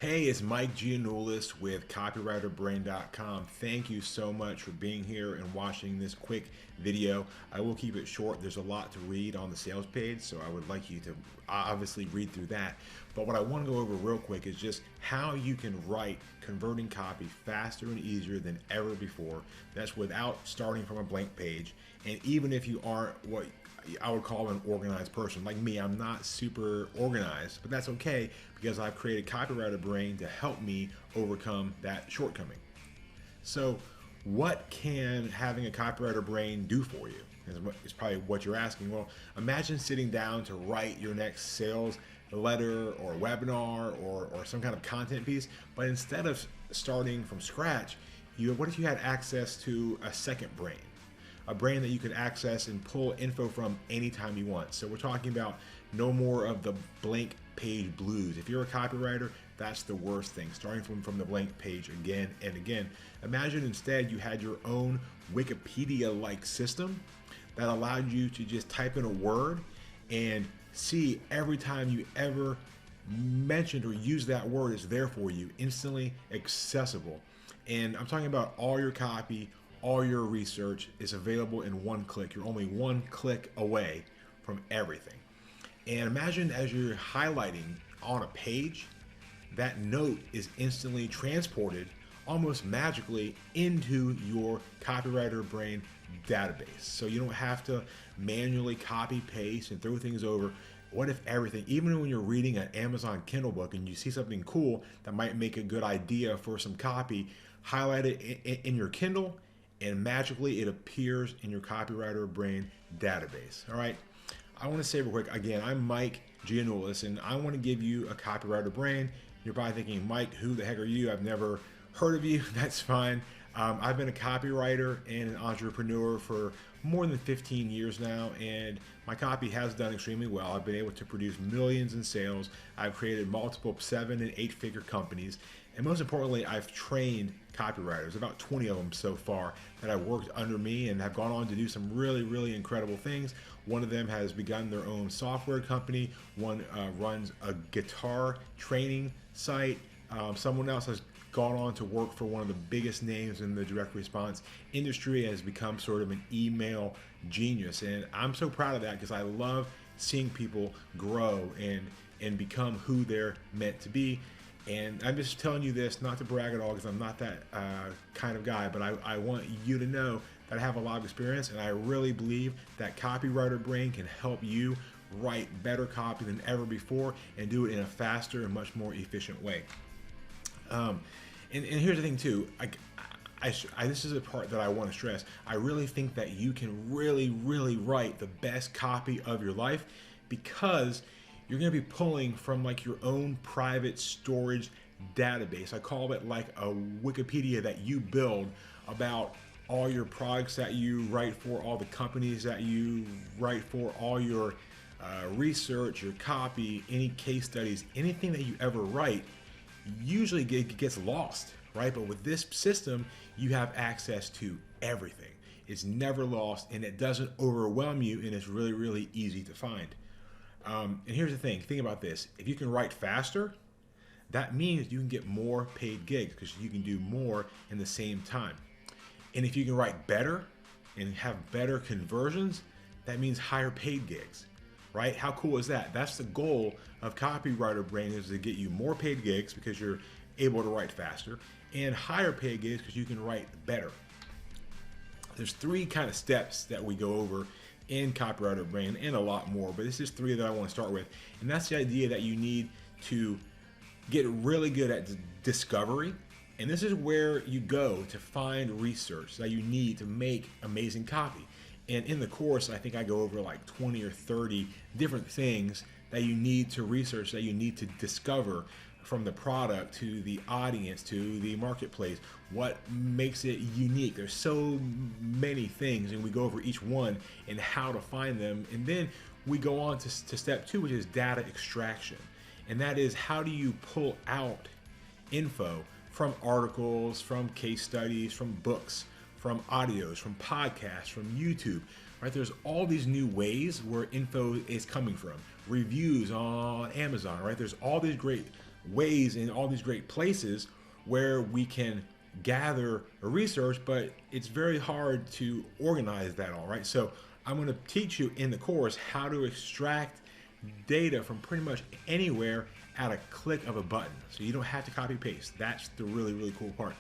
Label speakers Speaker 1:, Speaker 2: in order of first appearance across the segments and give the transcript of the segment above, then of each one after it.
Speaker 1: Hey, it's Mike Giannoulis with CopywriterBrain.com. Thank you so much for being here and watching this quick video. I will keep it short. There's a lot to read on the sales page, so I would like you to obviously read through that. But what I want to go over real quick is just how you can write converting copy faster and easier than ever before. That's without starting from a blank page. And even if you aren't what I would call an organized person. Like me, I'm not super organized, but that's okay because I've created Copywriter Brain to help me overcome that shortcoming. So what can having a Copywriter Brain do for you? Is probably what you're asking. Well, imagine sitting down to write your next sales letter or webinar or some kind of content piece, but instead of starting from scratch, what if you had access to a second brain? A brain that you could access and pull info from anytime you want. So we're talking about no more of the blank page blues. If you're a copywriter, that's the worst thing, starting from the blank page again and again. Imagine instead you had your own Wikipedia-like system that allowed you to just type in a word and see every time you ever mentioned or used that word is there for you, instantly accessible. And I'm talking about all your copy, all your research is available in one click. You're only one click away from everything. And imagine as you're highlighting on a page, that note is instantly transported almost magically into your Copywriter Brain database. So you don't have to manually copy, paste, and throw things over. What if everything, even when you're reading an Amazon Kindle book and you see something cool that might make a good idea for some copy, highlight it in your Kindle, and magically it appears in your Copywriter Brain database. All right. I want to say real quick, again, I'm Mike Giannoulis, and I want to give you a Copywriter Brain. You're probably thinking, Mike, who the heck are you? I've never heard of you. That's fine. I've been a copywriter and an entrepreneur for more than 15 years now, and my copy has done extremely well. I've been able to produce millions in sales. I've created multiple 7- and 8-figure companies, and most importantly, I've trained copywriters, about 20 of them so far, that have worked under me and have gone on to do some really, really incredible things. One of them has begun their own software company. One runs a guitar training site. Someone else has gone on to work for one of the biggest names in the direct response industry, has become sort of an email genius. And I'm so proud of that because I love seeing people grow and become who they're meant to be. And I'm just telling you this, not to brag at all, because I'm not that kind of guy, but I want you to know that I have a lot of experience, and I really believe that Copywriter Brain can help you write better copy than ever before and do it in a faster and much more efficient way. And here's the thing too, this is a part that I want to stress. I really think that you can really, really write the best copy of your life because you're going to be pulling from like your own private storage database. I call it like a Wikipedia that you build about all your products that you write for, all the companies that you write for, all your research, your copy, any case studies, anything that you ever write usually gets lost, right? But with this system, you have access to everything. It's never lost, and it doesn't overwhelm you, and it's really, really easy to find. And here's the thing, think about this. If you can write faster, that means you can get more paid gigs because you can do more in the same time. And if you can write better and have better conversions, that means higher paid gigs, right? How cool is that? That's the goal of Copywriter Brain, is to get you more paid gigs because you're able to write faster, and higher paid gigs because you can write better. There's 3 kind of steps that we go over in Copywriter Brain and a lot more, but this is 3 that I want to start with. And that's the idea that you need to get really good at discovery. And this is where you go to find research that you need to make amazing copy. And in the course, I think I go over like 20 or 30 different things that you need to research, that you need to discover, from the product to the audience to the marketplace, what makes it unique. There's so many things, and we go over each one and how to find them. And then we go on to step 2, which is data extraction. And that is, how do you pull out info from articles, from case studies, from books, from audios, from podcasts, from YouTube, right? There's all these new ways where info is coming from. Reviews on Amazon, right? There's all these great ways and all these great places where we can gather research, but it's very hard to organize that all, right? So I'm going to teach you in the course how to extract data from pretty much anywhere at a click of a button. So you don't have to copy paste. That's the really, really cool part.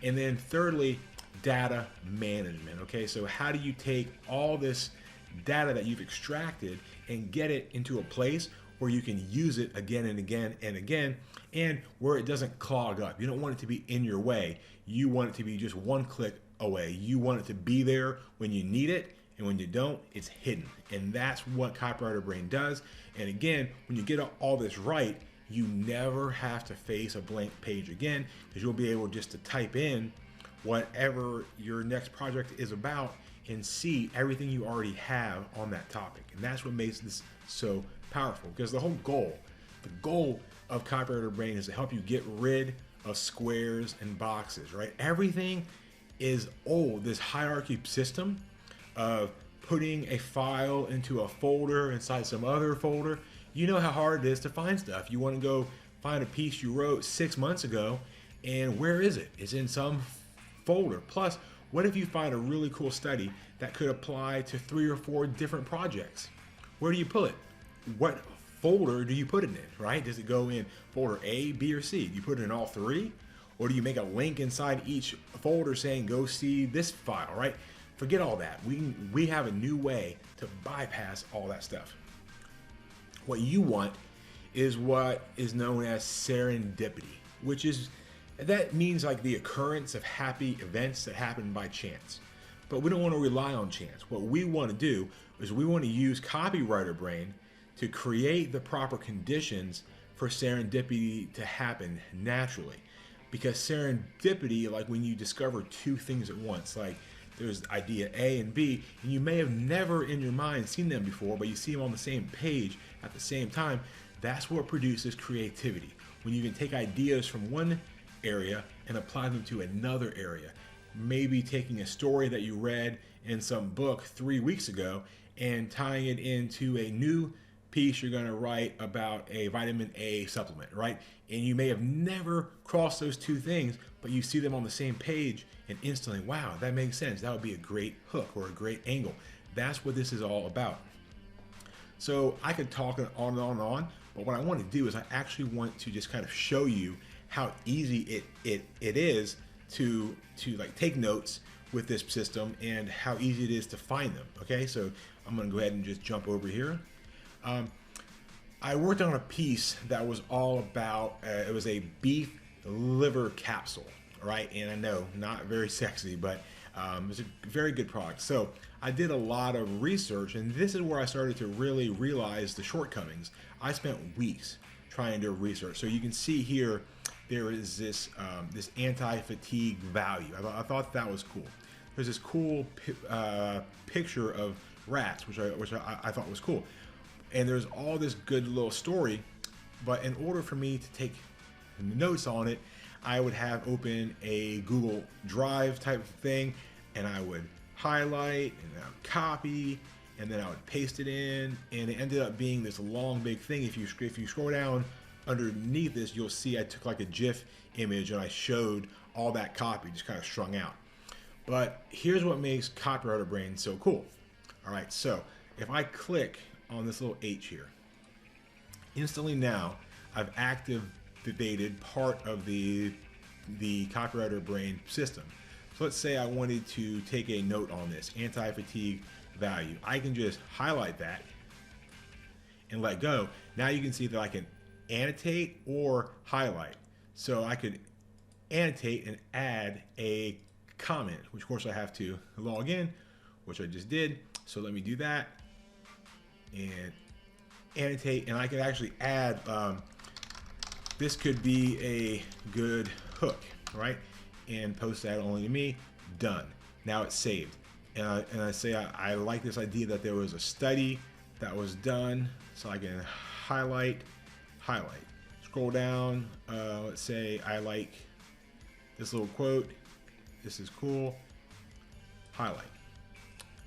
Speaker 1: And then thirdly, data management. Okay, so how do you take all this data that you've extracted and get it into a place where you can use it again and again and again, and where it doesn't clog up. You don't want it to be in your way. You want it to be just one click away. You want it to be there when you need it, and when you don't, it's hidden. And that's what Copywriter Brain does. And again, when you get all this right, you never have to face a blank page again, because you'll be able just to type in whatever your next project is about and see everything you already have on that topic. And that's what makes this so powerful, because the goal of Copywriter Brain is to help you get rid of squares and boxes, right? Everything is old. This hierarchy system of putting a file into a folder inside some other folder. You know how hard it is to find stuff. You want to go find a piece you wrote 6 months ago, and where is it? It's in some folder. Plus, what if you find a really cool study that could apply to 3 or 4 different projects? Where do you pull it? What folder do you put it in, right? Does it go in folder A, B, or C? Do you put it in all 3? Or do you make a link inside each folder saying, go see this file, right? Forget all that. We have a new way to bypass all that stuff. What you want is what is known as serendipity, that means like the occurrence of happy events that happen by chance. But we don't want to rely on chance. What we want to do is we want to use Copywriter Brain to create the proper conditions for serendipity to happen naturally. Because serendipity, like when you discover 2 things at once, like there's idea A and B, and you may have never in your mind seen them before, but you see them on the same page at the same time, that's what produces creativity. When you can take ideas from one area and apply them to another area. Maybe taking a story that you read in some book 3 weeks ago and tying it into a new piece you're going to write about a vitamin A supplement, right? And you may have never crossed those 2 things, but you see them on the same page and instantly, wow, that makes sense. That would be a great hook or a great angle. That's what this is all about. So I could talk on and on and on, but what I want to do is I actually want to just kind of show you how easy it is to like take notes with this system and how easy it is to find them. Okay, so I'm going to go ahead and just jump over here. I worked on a piece that was all about, it was a beef liver capsule, right? And I know, not very sexy, but it was a very good product. So I did a lot of research, and this is where I started to really realize the shortcomings. I spent weeks trying to research. So you can see here, there is this anti-fatigue value. I thought that was cool. There's this cool picture of rats, which I thought was cool. And there's all this good little story, but in order for me to take notes on it, I would have open a Google Drive type of thing, and I would highlight and I would copy, and then I would paste it in, and it ended up being this long big thing. If you scroll down underneath this, you'll see I took like a GIF image and I showed all that copy just kind of strung out. But here's what makes Copywriter Brain so cool. All right, so if I click on this little H here, instantly now I've activated part of the Copywriter Brain system. So let's say I wanted to take a note on this anti-fatigue value. I can just highlight that and let go. Now you can see that I can annotate or highlight. So I could annotate and add a comment, which of course I have to log in, which I just did. So let me do that and annotate, and I could actually add, this could be a good hook, right? And post that only to me, done. Now it's saved. And I say I like this idea that there was a study that was done, so I can highlight, scroll down, let's say I like this little quote, this is cool, highlight.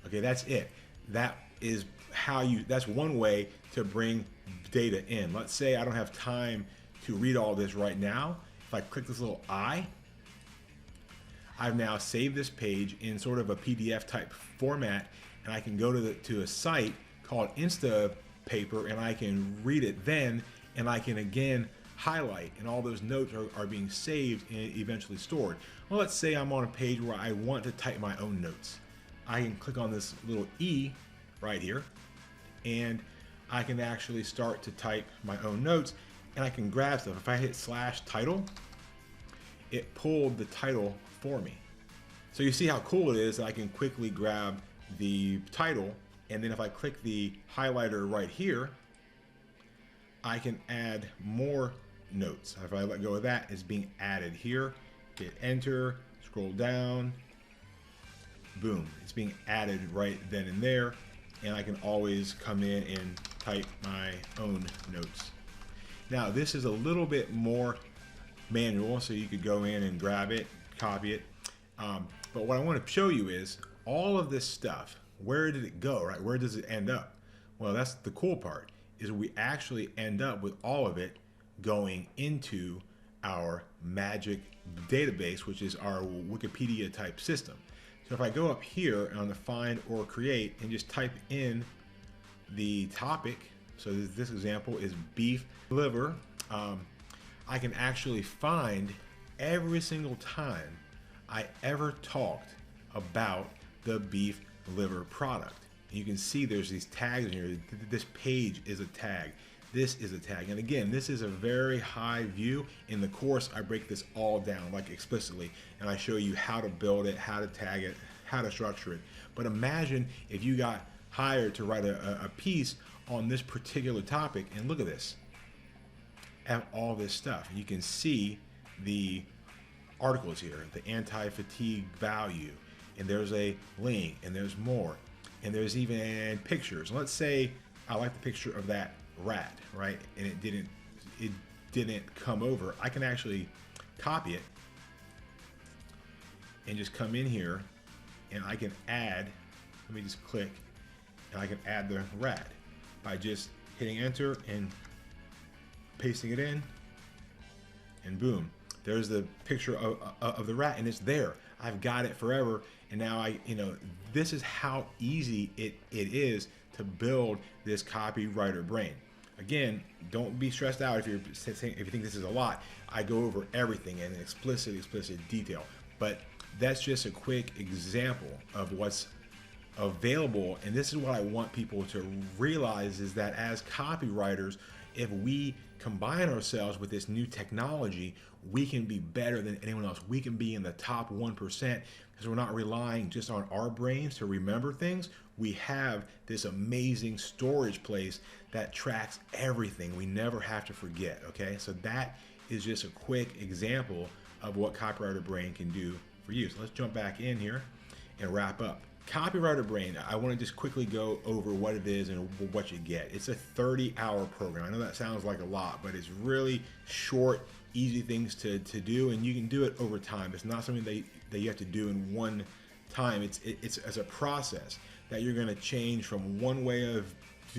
Speaker 1: Okay, that's it. That's one way to bring data in. Let's say I don't have time to read all this right now, if I click this little I, I've now saved this page in sort of a PDF type format, and I can go to a site called Instapaper, and I can read it then, and I can again highlight, and all those notes are being saved and eventually stored. Well, let's say I'm on a page where I want to type my own notes. I can click on this little E right here, and I can actually start to type my own notes, and I can grab stuff. If I hit /title, it pulled the title for me. So you see how cool it is that I can quickly grab the title, and then if I click the highlighter right here, I can add more notes. If I let go of that, it's being added here. Hit enter, scroll down, boom, it's being added right then and there, and I can always come in and type my own notes. Now this is a little bit more manual, so you could go in and grab it, copy it, but what I want to show you is all of this stuff, where did it go, right? Where does it end up? Well, that's the cool part, is we actually end up with all of it going into our magic database, which is our Wikipedia type system. So if I go up here on the find or create and just type in the topic, so this example is beef liver, I can actually find every single time I ever talked about the beef liver product. And you can see there's these tags in here. This page is a tag. This is a tag. And again, this is a very high view. In the course, I break this all down, like explicitly, and I show you how to build it, how to tag it, how to structure it. But imagine if you got hired to write a piece on this particular topic, and look at this. Have all this stuff. And you can see the articles here, the anti-fatigue value, and there's a link, and there's more, and there's even pictures. Let's say I like the picture of that rat, right? And it didn't come over. I can actually copy it and just come in here, and I can add, let me just click, and I can add the rat by just hitting enter and pasting it in, and boom, there's the picture of the rat, and it's there. I've got it forever, and now this is how easy it is to build this copywriter brain. Again, don't be stressed out if you think this is a lot. I go over everything in explicit detail, but that's just a quick example of what's available. And this is what I want people to realize, is that as copywriters, if we combine ourselves with this new technology, we can be better than anyone else. We can be in the top 1%, because we're not relying just on our brains to remember things. We have this amazing storage place that tracks everything. We never have to forget, okay? So that is just a quick example of what Copywriter Brain can do for you. So let's jump back in here and wrap up. Copywriter Brain, I want to just quickly go over what it is and what you get. It's a 30-hour program. I know that sounds like a lot, but it's really short, easy things to do, and you can do it over time. It's not something that you have to do in one time. It's as a process that you're going to change from one way of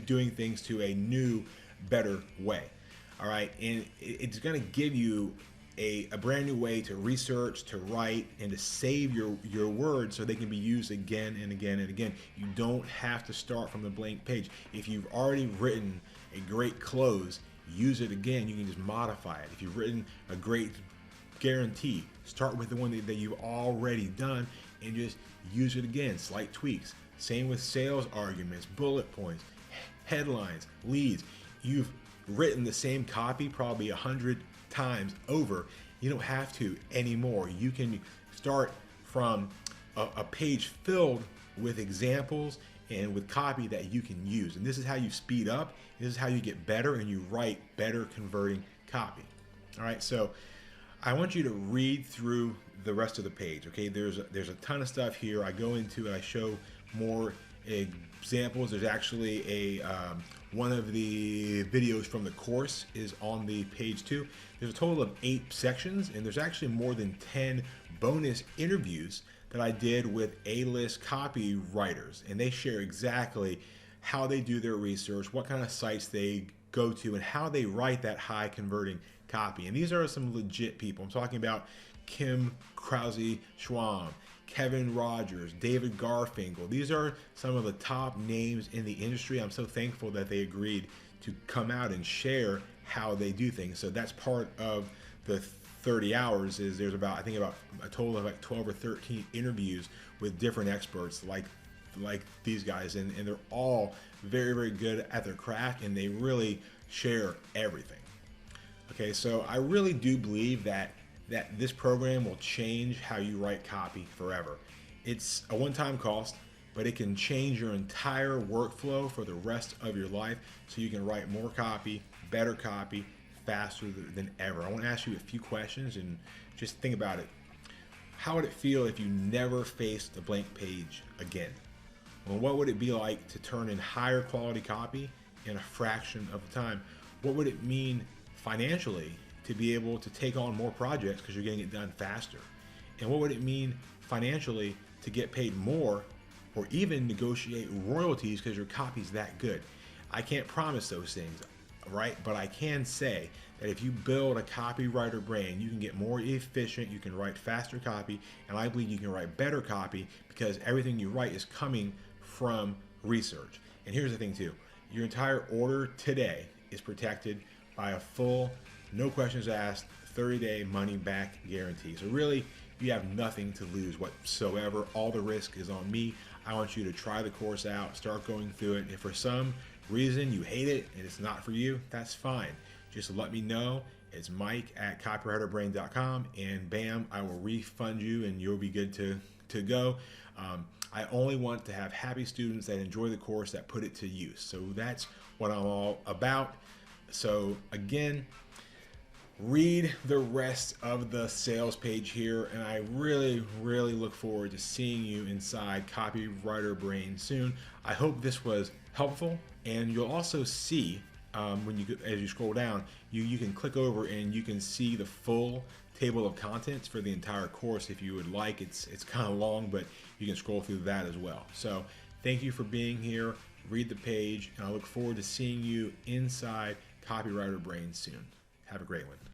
Speaker 1: doing things to a new, better way. All right, and it's going to give you a brand new way to research, to write, and to save your words so they can be used again and again and again. You don't have to start from the blank page. If you've already written a great close, use it again. You can just modify it. If you've written a great guarantee, start with the one that you've already done and just use it again. Slight tweaks. Same with sales arguments, bullet points, headlines, leads. You've written the same copy probably 100 times over. You don't have to anymore. You can start from a page filled with examples and with copy that you can use. And this is how you speed up. This is how you get better and you write better converting copy. All right, so I want you to read through the rest of the page. Okay, there's a ton of stuff here. I go into it, I show more examples. There's actually one of the videos from the course is on the page too. There's a total of 8 sections, and there's actually more than 10 bonus interviews that I did with A-list copywriters, and they share exactly how they do their research, what kind of sites they go to, and how they write that high converting copy. And these are some legit people. I'm talking about Kim Krause-Schwab, Kevin Rogers, David Garfinkel. These are some of the top names in the industry. I'm so thankful that they agreed to come out and share how they do things. So that's part of the 30 hours is there's about, I think about a total of like 12 or 13 interviews with different experts like these guys. And they're all very, very good at their craft, and they really share everything. Okay, so I really do believe that this program will change how you write copy forever. It's a one-time cost, but it can change your entire workflow for the rest of your life so you can write more copy, better copy, faster than ever. I want to ask you a few questions and just think about it. How would it feel if you never faced a blank page again? Well, what would it be like to turn in higher quality copy in a fraction of the time? What would it mean financially to be able to take on more projects because you're getting it done faster? And what would it mean financially to get paid more or even negotiate royalties because your copy's that good? I can't promise those things, right? But I can say that if you build a copywriter brain, you can get more efficient, you can write faster copy, and I believe you can write better copy because everything you write is coming from research. And here's the thing too, your entire order today is protected by a full, no questions asked, 30-day money-back guarantee. So really, you have nothing to lose whatsoever. All the risk is on me. I want you to try the course out, start going through it. If for some reason you hate it and it's not for you, that's fine. Just let me know. It's Mike@copywriterbrain.com, and bam, I will refund you and you'll be good to go. I only want to have happy students that enjoy the course, that put it to use. So that's what I'm all about. So again, read the rest of the sales page here, and I really, really look forward to seeing you inside Copywriter Brain soon. I hope this was helpful, and you'll also see as you scroll down, you can click over and you can see the full table of contents for the entire course if you would like. It's kind of long, but you can scroll through that as well. So thank you for being here. Read the page, and I look forward to seeing you inside Copywriter Brain soon. Have a great one.